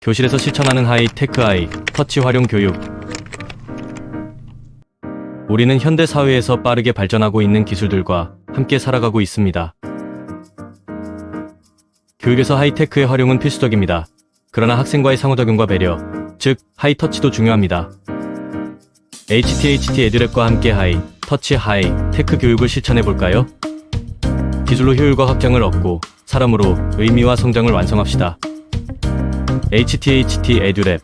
교실에서 실천하는 하이테크 아이 터치 활용 교육. 우리는 현대 사회에서 빠르게 발전하고 있는 기술들과 함께 살아가고 있습니다. 교육에서 하이테크의 활용은 필수적입니다. 그러나 학생과의 상호작용과 배려, 즉 하이터치도 중요합니다. HTHT 에듀랩과 함께 하이터치 하이테크 교육을 실천해볼까요? 기술로 효율과 확장을 얻고 사람으로 의미와 성장을 완성합시다. HTHT 에듀랩.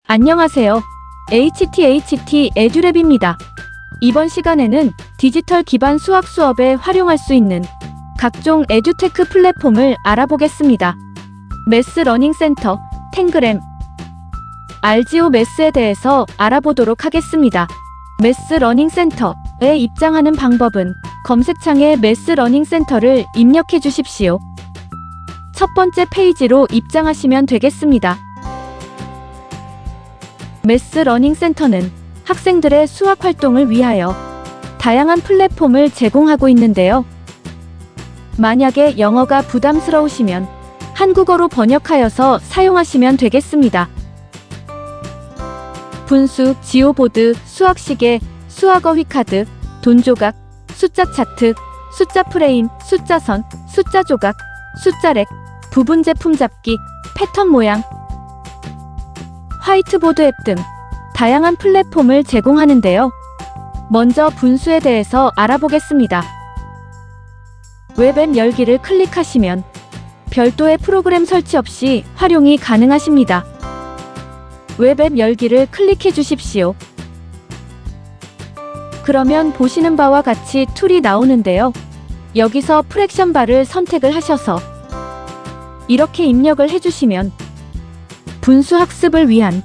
안녕하세요. HTHT 에듀랩입니다. 이번 시간에는 디지털 기반 수학 수업에 활용할 수 있는 각종 에듀테크 플랫폼을 알아보겠습니다. 매스 러닝 센터, 탱그램, 알지오 매스에 대해서 알아보도록 하겠습니다. 매스 러닝 센터에 입장하는 방법은 검색창에 매스 러닝 센터를 입력해 주십시오. 첫 번째 페이지로 입장하시면 되겠습니다. 매스 러닝 센터는 학생들의 수학 활동을 위하여 다양한 플랫폼을 제공하고 있는데요. 만약에 영어가 부담스러우시면 한국어로 번역하여서 사용하시면 되겠습니다. 분수, 지오보드, 수학시계, 수학어 휘카드, 돈조각, 숫자 차트, 숫자 프레임, 숫자선, 숫자 조각, 숫자렉, 부분 제품 잡기, 패턴 모양, 화이트보드 앱 등 다양한 플랫폼을 제공하는데요. 먼저 분수에 대해서 알아보겠습니다. 웹앱 열기를 클릭하시면 별도의 프로그램 설치 없이 활용이 가능하십니다. 웹앱 열기를 클릭해 주십시오. 그러면 보시는 바와 같이 툴이 나오는데요. 여기서 프랙션 바를 선택을 하셔서 이렇게 입력을 해주시면 분수 학습을 위한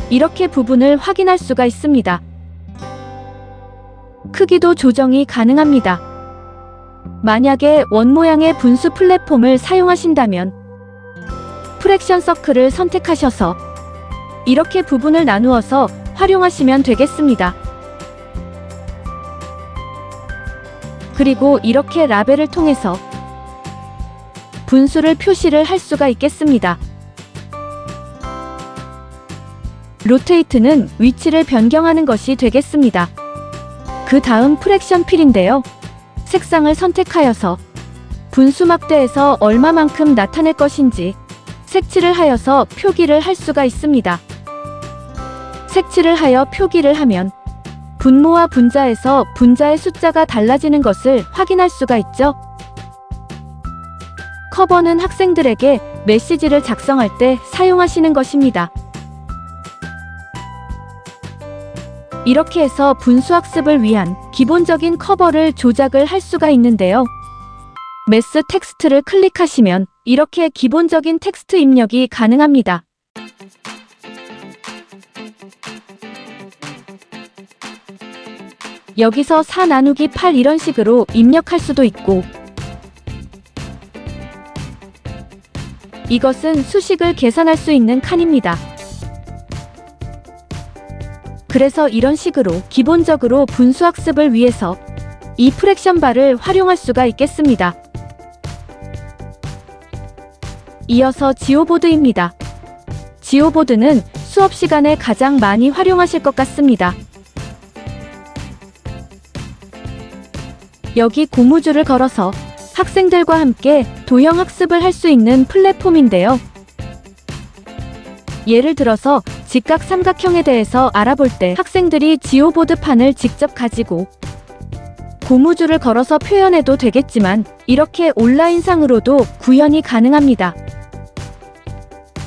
이렇게 부분을 확인할 수가 있습니다. 크기도 조정이 가능합니다. 만약에 원 모양의 분수 플랫폼을 사용하신다면 프랙션 서클을 선택하셔서 이렇게 부분을 나누어서 활용하시면 되겠습니다. 그리고 이렇게 라벨을 통해서 분수를 표시를 할 수가 있겠습니다. 로테이트는 위치를 변경하는 것이 되겠습니다. 그 다음 프랙션 필인데요. 색상을 선택하여서 분수 막대에서 얼마만큼 나타낼 것인지 색칠을 하여서 표기를 할 수가 있습니다. 색칠을 하여 표기를 하면 분모와 분자에서 분자의 숫자가 달라지는 것을 확인할 수가 있죠. 커버는 학생들에게 메시지를 작성할 때 사용하시는 것입니다. 이렇게 해서 분수학습을 위한 기본적인 커버를 조작을 할 수가 있는데요. 매스 텍스트를 클릭하시면 이렇게 기본적인 텍스트 입력이 가능합니다. 여기서 4 나누기 8 이런 식으로 입력할 수도 있고, 이것은 수식을 계산할 수 있는 칸입니다. 그래서 이런 식으로 기본적으로 분수학습을 위해서 이 프랙션 바를 활용할 수가 있겠습니다. 이어서 지오보드입니다. 지오보드는 수업 시간에 가장 많이 활용하실 것 같습니다. 여기 고무줄을 걸어서 학생들과 함께 도형 학습을 할 수 있는 플랫폼인데요. 예를 들어서 직각 삼각형에 대해서 알아볼 때 학생들이 지오보드 판을 직접 가지고 고무줄을 걸어서 표현해도 되겠지만 이렇게 온라인상으로도 구현이 가능합니다.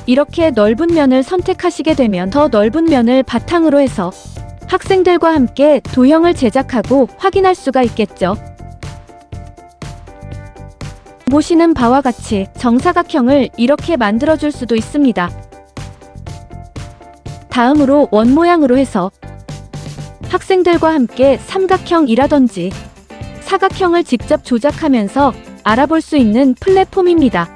이렇게 넓은 면을 선택하시게 되면 더 넓은 면을 바탕으로 해서 학생들과 함께 도형을 제작하고 확인할 수가 있겠죠. 보시는 바와 같이 정사각형을 이렇게 만들어줄 수도 있습니다. 다음으로 원 모양으로 해서 학생들과 함께 삼각형이라든지 사각형을 직접 조작하면서 알아볼 수 있는 플랫폼입니다.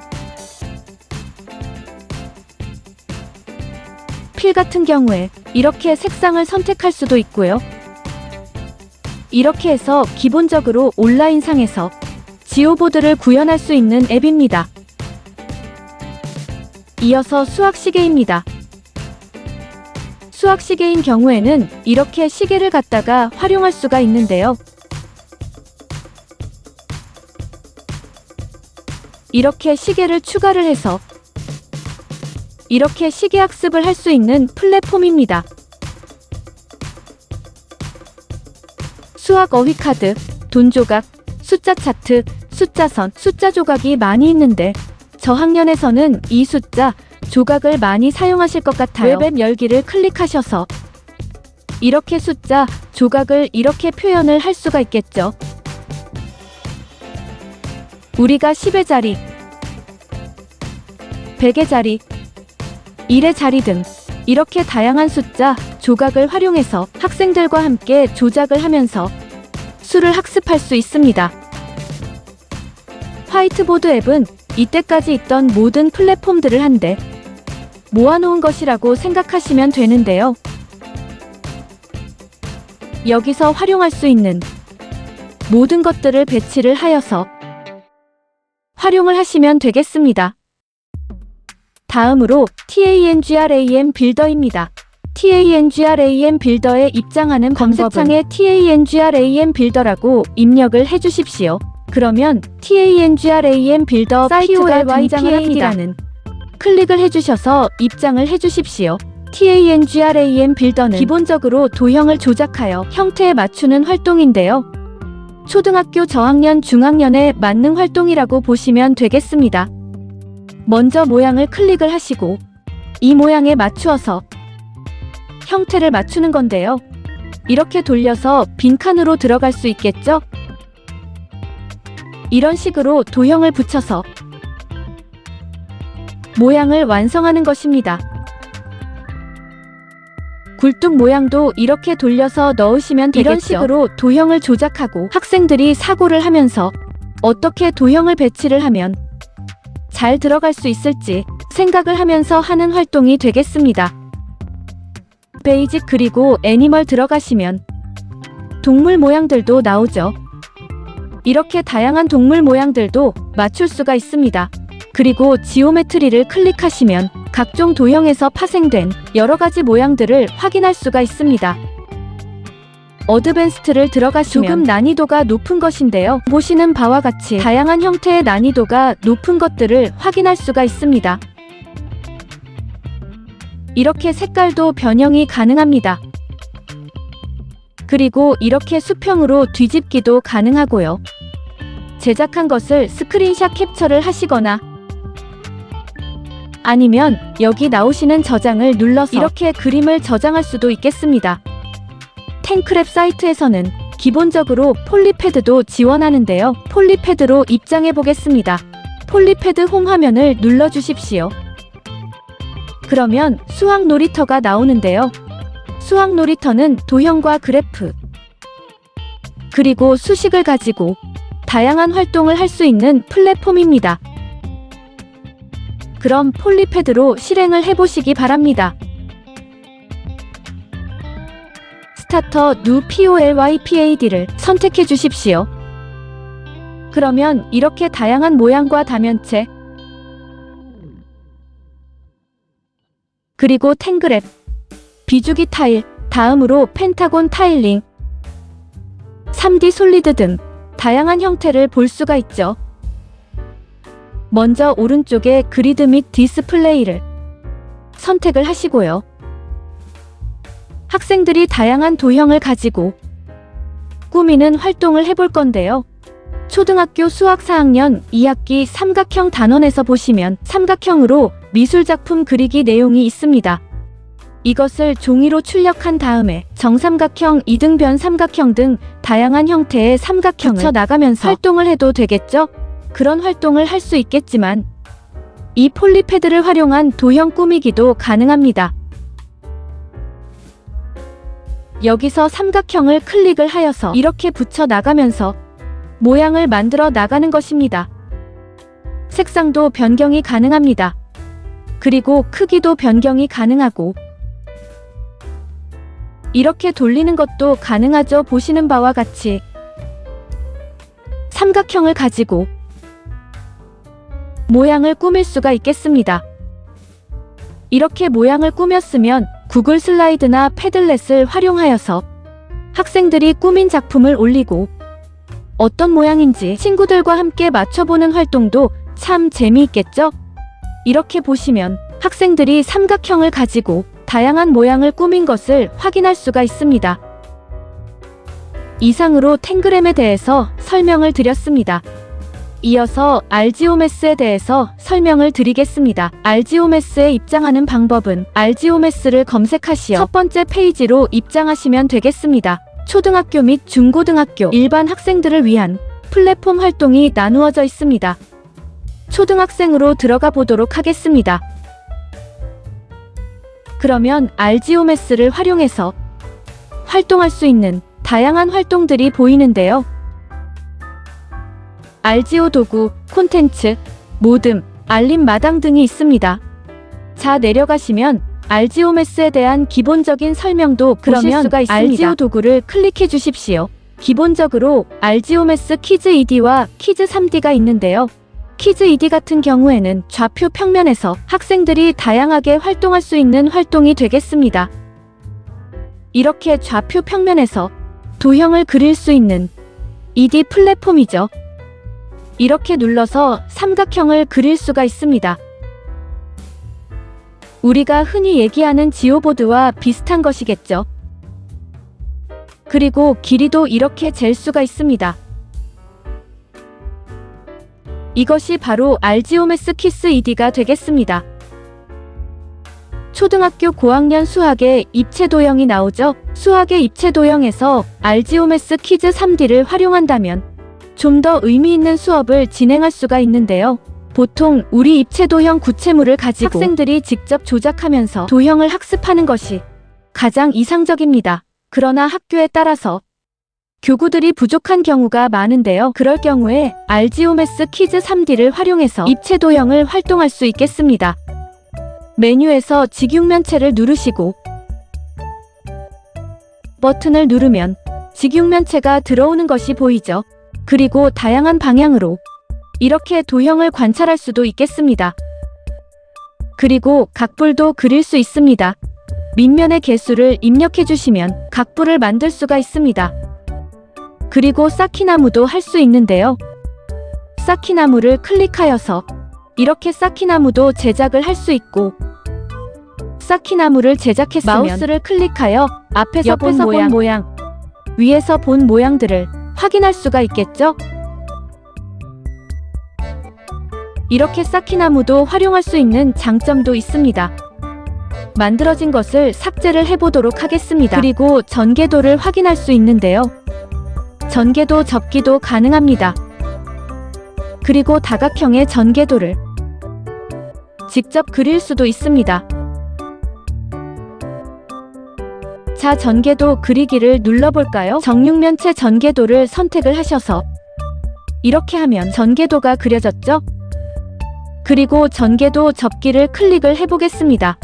필 같은 경우에 이렇게 색상을 선택할 수도 있고요. 이렇게 해서 기본적으로 온라인상에서 지오보드를 구현할 수 있는 앱입니다. 이어서 수학시계입니다. 수학시계인 경우에는 이렇게 시계를 갖다가 활용할 수가 있는데요. 이렇게 시계를 추가를 해서 이렇게 시계 학습을 할 수 있는 플랫폼입니다. 수학 어휘카드, 돈 조각, 숫자 차트, 숫자선, 숫자 조각이 많이 있는데 저학년에서는 이 숫자 조각을 많이 사용하실 것 같아요. 웹앱 열기를 클릭하셔서 이렇게 숫자 조각을 이렇게 표현을 할 수가 있겠죠. 우리가 10의 자리, 100의 자리, 1의 자리 등 이렇게 다양한 숫자 조각을 활용해서 학생들과 함께 조작을 하면서 수를 학습할 수 있습니다. 화이트보드 앱은 이때까지 있던 모든 플랫폼들을 한데 모아놓은 것이라고 생각하시면 되는데요. 여기서 활용할 수 있는 모든 것들을 배치를 하여서 활용을 하시면 되겠습니다. 다음으로 TANGRAM 빌더입니다. TANGRAM 빌더에 입장하는 검색창에 TANGRAM 빌더라고 입력을 해주십시오. 그러면 TANGRAM 빌더 사이트가 등장합니다라는 클릭을 해주셔서 입장을 해주십시오. TANGRAM 빌더는 기본적으로 도형을 조작하여 형태에 맞추는 활동인데요. 초등학교 저학년, 중학년에 맞는 활동이라고 보시면 되겠습니다. 먼저 모양을 클릭을 하시고 이 모양에 맞추어서 형태를 맞추는 건데요. 이렇게 돌려서 빈칸으로 들어갈 수 있겠죠? 이런 식으로 도형을 붙여서 모양을 완성하는 것입니다. 굴뚝 모양도 이렇게 돌려서 넣으시면 되겠죠. 이런 식으로 도형을 조작하고 학생들이 사고를 하면서 어떻게 도형을 배치를 하면 잘 들어갈 수 있을지 생각을 하면서 하는 활동이 되겠습니다. 베이직 그리고 애니멀 들어가시면 동물 모양들도 나오죠. 이렇게 다양한 동물 모양들도 맞출 수가 있습니다. 그리고 지오메트리를 클릭하시면 각종 도형에서 파생된 여러가지 모양들을 확인할 수가 있습니다. 어드밴스트를 들어가시면 조금 난이도가 높은 것인데요. 보시는 바와 같이 다양한 형태의 난이도가 높은 것들을 확인할 수가 있습니다. 이렇게 색깔도 변형이 가능합니다. 그리고 이렇게 수평으로 뒤집기도 가능하고요. 제작한 것을 스크린샷 캡처를 하시거나 아니면 여기 나오시는 저장을 눌러서 이렇게 그림을 저장할 수도 있겠습니다. 탱크랩 사이트에서는 기본적으로 폴리패드도 지원하는데요. 폴리패드로 입장해 보겠습니다. 폴리패드 홈 화면을 눌러 주십시오. 그러면 수학 놀이터가 나오는데요. 수학 놀이터는 도형과 그래프 그리고 수식을 가지고 다양한 활동을 할 수 있는 플랫폼입니다. 그럼 폴리패드로 실행을 해보시기 바랍니다. 스타터 뉴 POLYPAD를 선택해 주십시오. 그러면 이렇게 다양한 모양과 다면체 그리고 탱그랩, 비주기 타일, 다음으로 펜타곤 타일링, 3D 솔리드 등 다양한 형태를 볼 수가 있죠. 먼저 오른쪽에 그리드 및 디스플레이를 선택을 하시고요. 학생들이 다양한 도형을 가지고 꾸미는 활동을 해볼 건데요. 초등학교 수학 4학년 2학기 삼각형 단원에서 보시면 삼각형으로 미술작품 그리기 내용이 있습니다. 이것을 종이로 출력한 다음에 정삼각형, 이등변 삼각형 등 다양한 형태의 삼각형을 붙여 나가면서 활동을 해도 되겠죠? 그런 활동을 할 수 있겠지만 이 폴리패드를 활용한 도형 꾸미기도 가능합니다. 여기서 삼각형을 클릭을 하여서 이렇게 붙여 나가면서 모양을 만들어 나가는 것입니다. 색상도 변경이 가능합니다. 그리고 크기도 변경이 가능하고 이렇게 돌리는 것도 가능하죠. 보시는 바와 같이 삼각형을 가지고 모양을 꾸밀 수가 있겠습니다. 이렇게 모양을 꾸몄으면 구글 슬라이드나 패들렛을 활용하여서 학생들이 꾸민 작품을 올리고 어떤 모양인지 친구들과 함께 맞춰보는 활동도 참 재미있겠죠? 이렇게 보시면 학생들이 삼각형을 가지고 다양한 모양을 꾸민 것을 확인할 수가 있습니다. 이상으로 탱그램에 대해서 설명을 드렸습니다. 이어서 알지오메스에 대해서 설명을 드리겠습니다. 알지오메스에 입장하는 방법은 알지오메스를 검색하시어 첫 번째 페이지로 입장하시면 되겠습니다. 초등학교 및 중고등학교 일반 학생들을 위한 플랫폼 활동이 나누어져 있습니다. 초등학생으로 들어가 보도록 하겠습니다. 그러면 알지오메스를 활용해서 활동할 수 있는 다양한 활동들이 보이는데요. 알지오 도구, 콘텐츠, 모듬, 알림 마당 등이 있습니다. 자, 내려가시면 알지오메스에 대한 기본적인 설명도 보실 수가 있습니다. 알지오 도구를 클릭해 주십시오. 기본적으로 알지오메스 키즈 2D와 키즈 3D가 있는데요. 키즈 2D 같은 경우에는 좌표 평면에서 학생들이 다양하게 활동할 수 있는 활동이 되겠습니다. 이렇게 좌표 평면에서 도형을 그릴 수 있는 2D 플랫폼이죠. 이렇게 눌러서 삼각형을 그릴 수가 있습니다. 우리가 흔히 얘기하는 지오보드와 비슷한 것이겠죠. 그리고 길이도 이렇게 잴 수가 있습니다. 이것이 바로 알지오메스 키스 2D가 되겠습니다. 초등학교 고학년 수학의 입체 도형이 나오죠. 수학의 입체 도형에서 알지오메스 키즈 3D를 활용한다면 좀 더 의미 있는 수업을 진행할 수가 있는데요. 보통 우리 입체 도형 구체물을 가지고 학생들이 직접 조작하면서 도형을 학습하는 것이 가장 이상적입니다. 그러나 학교에 따라서 교구들이 부족한 경우가 많은데요. 그럴 경우에 알지오메스 키즈 3D를 활용해서 입체 도형을 활동할 수 있겠습니다. 메뉴에서 직육면체를 누르시고 버튼을 누르면 직육면체가 들어오는 것이 보이죠. 그리고 다양한 방향으로 이렇게 도형을 관찰할 수도 있겠습니다. 그리고 각불도 그릴 수 있습니다. 밑면의 개수를 입력해 주시면 각불을 만들 수가 있습니다. 그리고 쌓기나무도 할 수 있는데요. 쌓기나무를 클릭하여서 이렇게 쌓기나무도 제작을 할 수 있고 쌓기나무를 제작했으면 마우스를 클릭하여 앞에서 본 모양, 위에서 본 모양들을 확인할 수가 있겠죠? 이렇게 쌓기나무도 활용할 수 있는 장점도 있습니다. 만들어진 것을 삭제를 해보도록 하겠습니다. 그리고 전개도를 확인할 수 있는데요. 전개도 접기도 가능합니다. 그리고 다각형의 전개도를 직접 그릴 수도 있습니다. 자, 전개도 그리기를 눌러볼까요? 정육면체 전개도를 선택을 하셔서 이렇게 하면 전개도가 그려졌죠? 그리고 전개도 접기를 클릭을 해보겠습니다.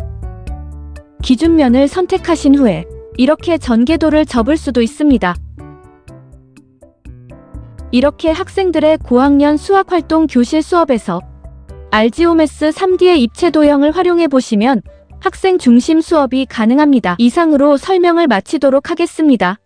기준면을 선택하신 후에 이렇게 전개도를 접을 수도 있습니다. 이렇게 학생들의 고학년 수학활동 교실 수업에서 알지오메스 3D의 입체 도형을 활용해 보시면 학생 중심 수업이 가능합니다. 이상으로 설명을 마치도록 하겠습니다.